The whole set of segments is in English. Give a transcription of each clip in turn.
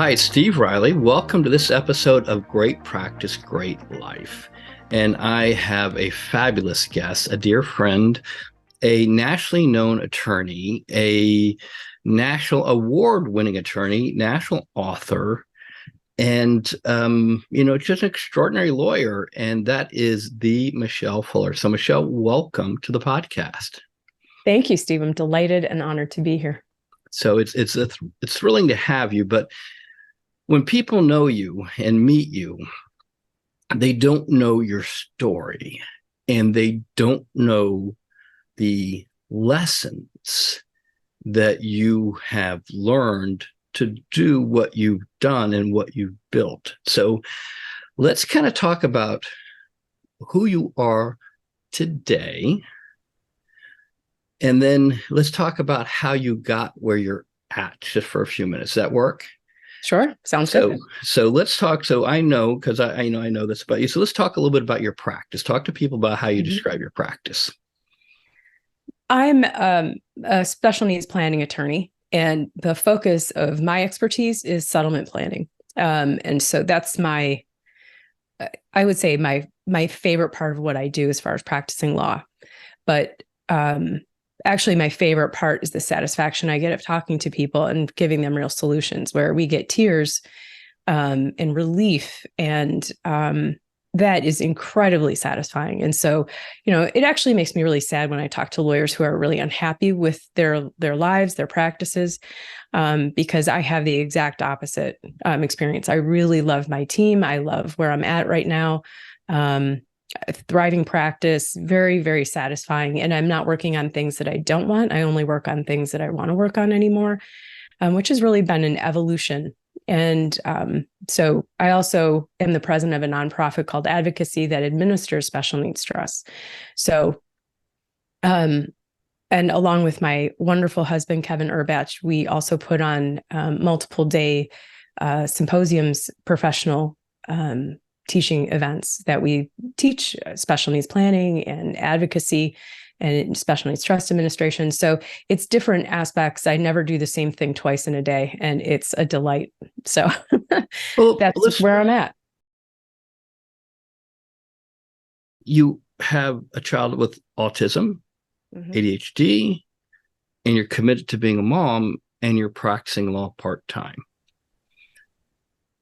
Hi, it's Steve Riley. Welcome to this episode of Great Practice, Great Life. And I have a fabulous guest, a dear friend, a nationally known attorney, a national award-winning attorney, national author, and just an extraordinary lawyer. And that is the Michele Fuller. So, Michele, welcome to the podcast. Thank you, Steve. I'm delighted and honored to be here. So it's thrilling to have you, but when people know you and meet you, they don't know your story and they don't know the lessons that you have learned to do what you've done and what you've built. So let's kind of talk about who you are today. And then let's talk about how you got where you're at just for a few minutes. Does that work? Sure. Sounds So, good. so let's talk. So I know because I know this about you. So let's talk a little bit about your practice. Talk to people about how you Mhm. describe your practice. I'm a special needs planning attorney, and the focus of my expertise is settlement planning. And so that's I would say my favorite part of what I do as far as practicing law. But actually, my favorite part is the satisfaction I get of talking to people and giving them real solutions, where we get tears and relief, and that is incredibly satisfying. And so, it actually makes me really sad when I talk to lawyers who are really unhappy with their lives, their practices, because I have the exact opposite experience. I really love my team. I love where I'm at right now. A thriving practice, very, very satisfying. And I'm not working on things that I don't want. I only work on things that I want to work on anymore, which has really been an evolution. And so I also am the president of a nonprofit called Atticus that administers special needs trusts. So, and along with my wonderful husband, Kevin Urbach, we also put on multiple day symposiums, professional teaching events that we teach special needs planning and advocacy and special needs trust administration. So it's different aspects. I never do the same thing twice in a day, and it's a delight. So Well, that's where I'm at. you have a child with autism, Mm-hmm. ADHD, and you're committed to being a mom and you're practicing law part time.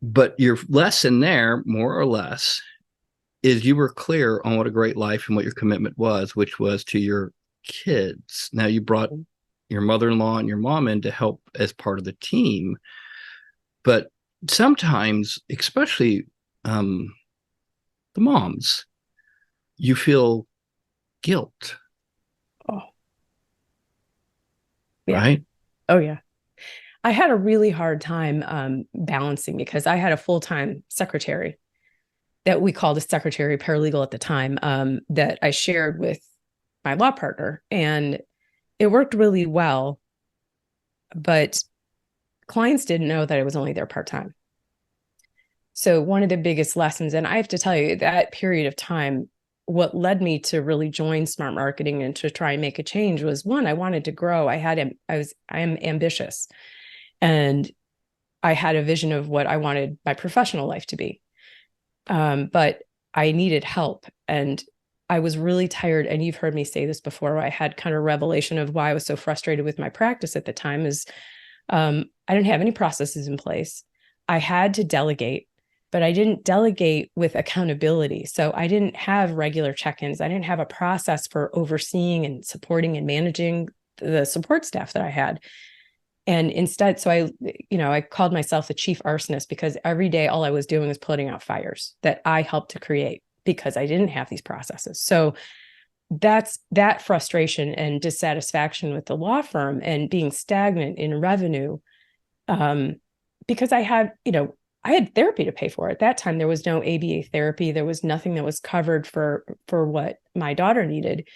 But your lesson there, more or less, is you were clear on what a great life and what your commitment was, which was to your kids. Now you brought your mother-in-law and your mom in to help as part of the team, but sometimes, especially the moms, you feel guilt, Oh, yeah. right? Oh, yeah. I had a really hard time balancing, because I had a full-time secretary that we called a secretary paralegal at the time, that I shared with my law partner, and it worked really well, but clients didn't know that I was only there part-time. So one of the biggest lessons, and I have to tell you, that period of time, what led me to really join Smart Marketing and to try and make a change was, one, I wanted to grow. I am ambitious, and I had a vision of what I wanted my professional life to be. But I needed help, and I was really tired. And you've heard me say this before. I had kind of revelation of why I was so frustrated with my practice at the time is I didn't have any processes in place. I had to delegate, but I didn't delegate with accountability. So I didn't have regular check-ins. I didn't have a process for overseeing and supporting and managing the support staff that I had. And instead, so I called myself the chief arsonist, because every day all I was doing was putting out fires that I helped to create because I didn't have these processes. So that's that frustration and dissatisfaction with the law firm and being stagnant in revenue, um, because I had therapy to pay for. At that time, there was no ABA therapy. There was nothing that was covered for what my daughter needed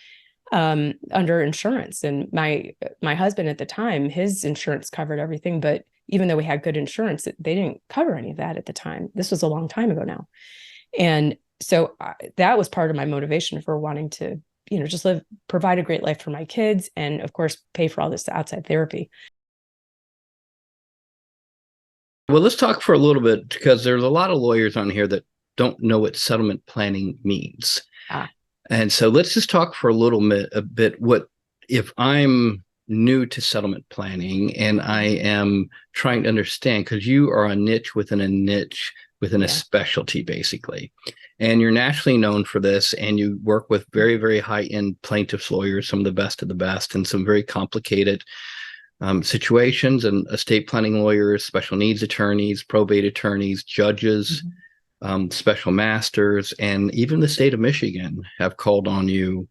under insurance. And my husband at the time, his insurance covered everything, but even though we had good insurance, they didn't cover any of that at the time. This was a long time ago now. And so that was part of my motivation for wanting to, just provide a great life for my kids, and of course, pay for all this outside therapy. Well, let's talk for a little bit because there's a lot of lawyers on here that don't know what settlement planning means. Ah, And so let's just talk for a bit what if I'm new to settlement planning and I am trying to understand because you are a niche within a yeah. specialty basically. And you're nationally known for this and you work with very, very high-end plaintiffs lawyers, some of the best of the best, and some very complicated situations and estate planning lawyers, special needs attorneys, probate attorneys, judges, Mhm. special masters, and even the state of Michigan have called on you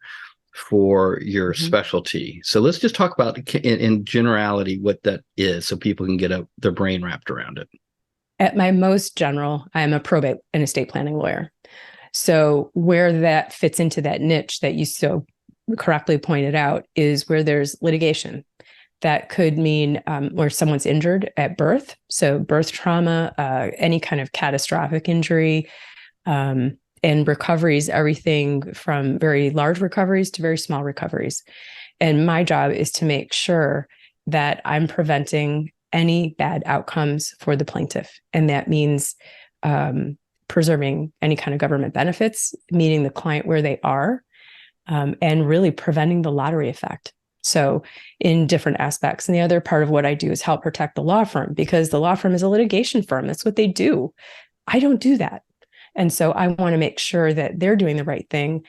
for your Mhm. specialty. So let's just talk about in generality what that is so people can get their brain wrapped around it. At my most general, I am a probate and estate planning lawyer. So where that fits into that niche that you so correctly pointed out is where there's litigation. That could mean where someone's injured at birth. So birth trauma, any kind of catastrophic injury, and recoveries, everything from very large recoveries to very small recoveries. And my job is to make sure that I'm preventing any bad outcomes for the plaintiff. And that means preserving any kind of government benefits, meeting the client where they are, and really preventing the lottery effect. So, in different aspects. And the other part of what I do is help protect the law firm because the law firm is a litigation firm. That's what they do. I don't do that. And so I want to make sure that they're doing the right thing.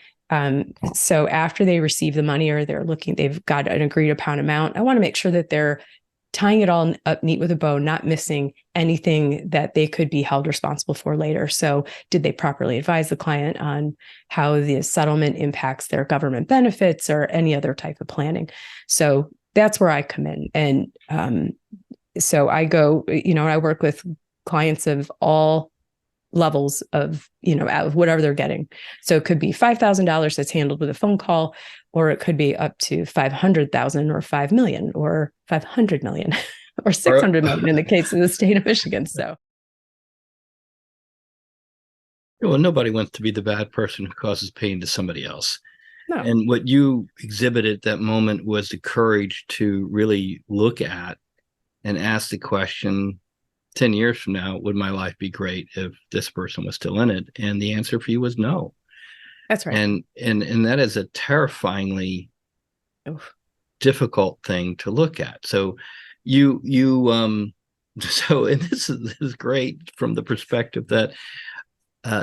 So after they receive the money or they've got an agreed upon amount, I want to make sure that they're tying it all up neat with a bow, not missing anything that they could be held responsible for later. So did they properly advise the client on how the settlement impacts their government benefits or any other type of planning? So that's where I come in. And so I go, I work with clients of all levels of, out of whatever they're getting. So it could be $5,000 that's handled with a phone call, or it could be up to 500,000 or 5 million or 500 million or Or 600 million in the case of the state of Michigan. So, well, nobody wants to be the bad person who causes pain to somebody else. no, And what you exhibited at that moment was the courage to really look at and ask the question 10 years from now, would my life be great if this person was still in it? And the answer for you was no. that's right. And that is a terrifyingly Oof. difficult thing to look at. So you so and this is great from the perspective that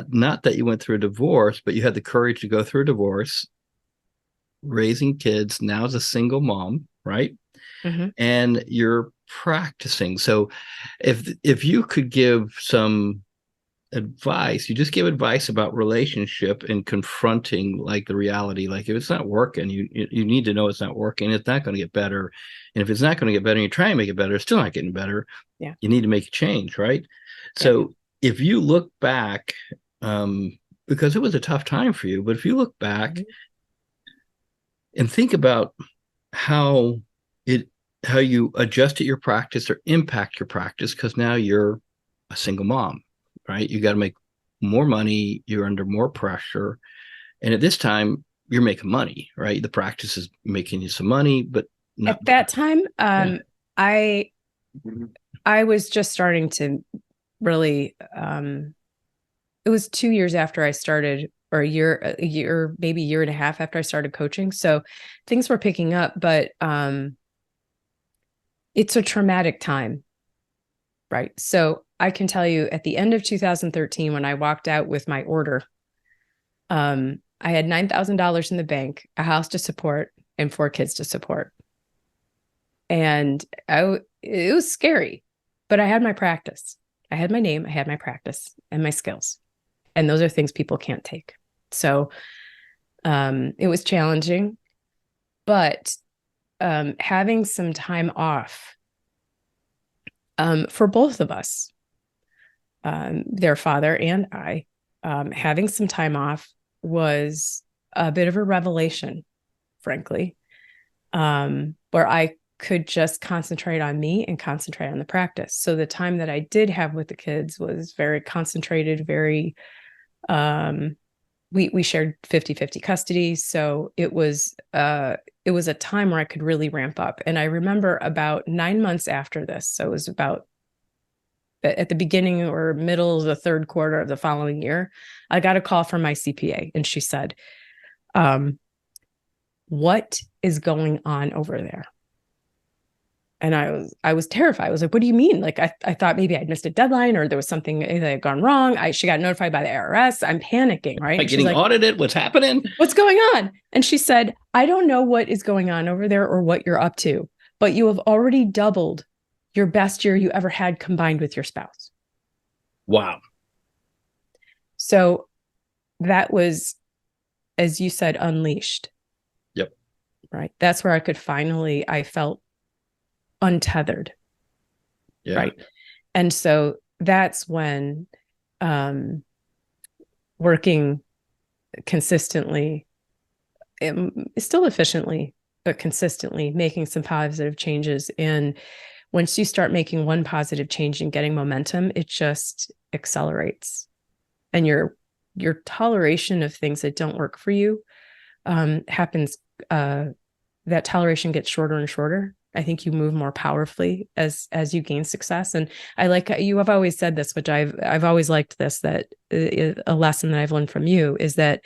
not that you went through a divorce, but you had the courage to go through a divorce, raising kids now as a single mom, right? Mhm. And you're practicing. So if you could give some advice, you just give advice about relationship and confronting like the reality, like if it's not working, you need to know it's not working, it's not going to get better. And if it's not going to get better and you try and make it better, it's still not getting better, Yeah. you need to make a change, right? Yep. So if you look back, because it was a tough time for you, but if you look back Mhm. and think about how it how you adjusted your practice or impact your practice, because now you're a single mom, right? You got to make more money, you're under more pressure, and at this time you're making money, right? The practice is making you some money, but not. At that time, Yeah. I I was just starting to really it was 2 years after I started, or a year, maybe a year and a half after I started coaching. So things were picking up, but it's a traumatic time, right? So I can tell you at the end of 2013, when I walked out with my order, I had $9,000 in the bank, a house to support, and 4 kids to support. And it was scary, but I had my practice. I had my name, I had my practice and my skills. And those are things people can't take. So it was challenging, but having some time off for both of us, their father and I, having some time off was a bit of a revelation, frankly, where I could just concentrate on me and concentrate on the practice. So the time that I did have with the kids was very concentrated, very we shared 50-50 custody. So it was a time where I could really ramp up. And I remember about 9 months after this, so it was about at the beginning or middle of the third quarter of the following year, I got a call from my CPA, and she said, what is going on over there? And I was terrified. I was like, what do you mean? Like, I thought maybe I'd missed a deadline, or there was something that had gone wrong. She got notified by the IRS. I'm panicking, right? Like getting audited? What's happening? What's going on? And she said, I don't know what is going on over there or what you're up to, but you have already doubled your best year you ever had combined with your spouse. Wow. So that was, as you said, unleashed. Yep. Right. That's where I felt untethered. Yeah. Right. And so that's when working consistently, still efficiently, but consistently, making some positive changes. And once you start making one positive change and getting momentum, it just accelerates. And your toleration of things that don't work for you happens. That toleration gets shorter and shorter. I think you move more powerfully as you gain success. And I like, you have always said this, which I've always liked this, that a lesson that I've learned from you is that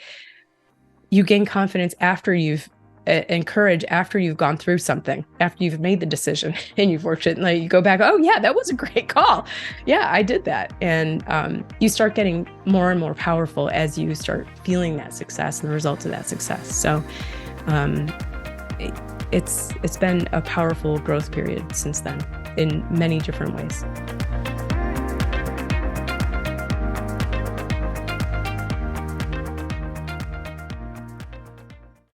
you gain confidence after you've and courage after you've gone through something, after you've made the decision and you've worked it, and like you go back, oh yeah, that was a great call. Yeah, I did that. And you start getting more and more powerful as you start feeling that success and the results of that success. So it's been a powerful growth period since then in many different ways.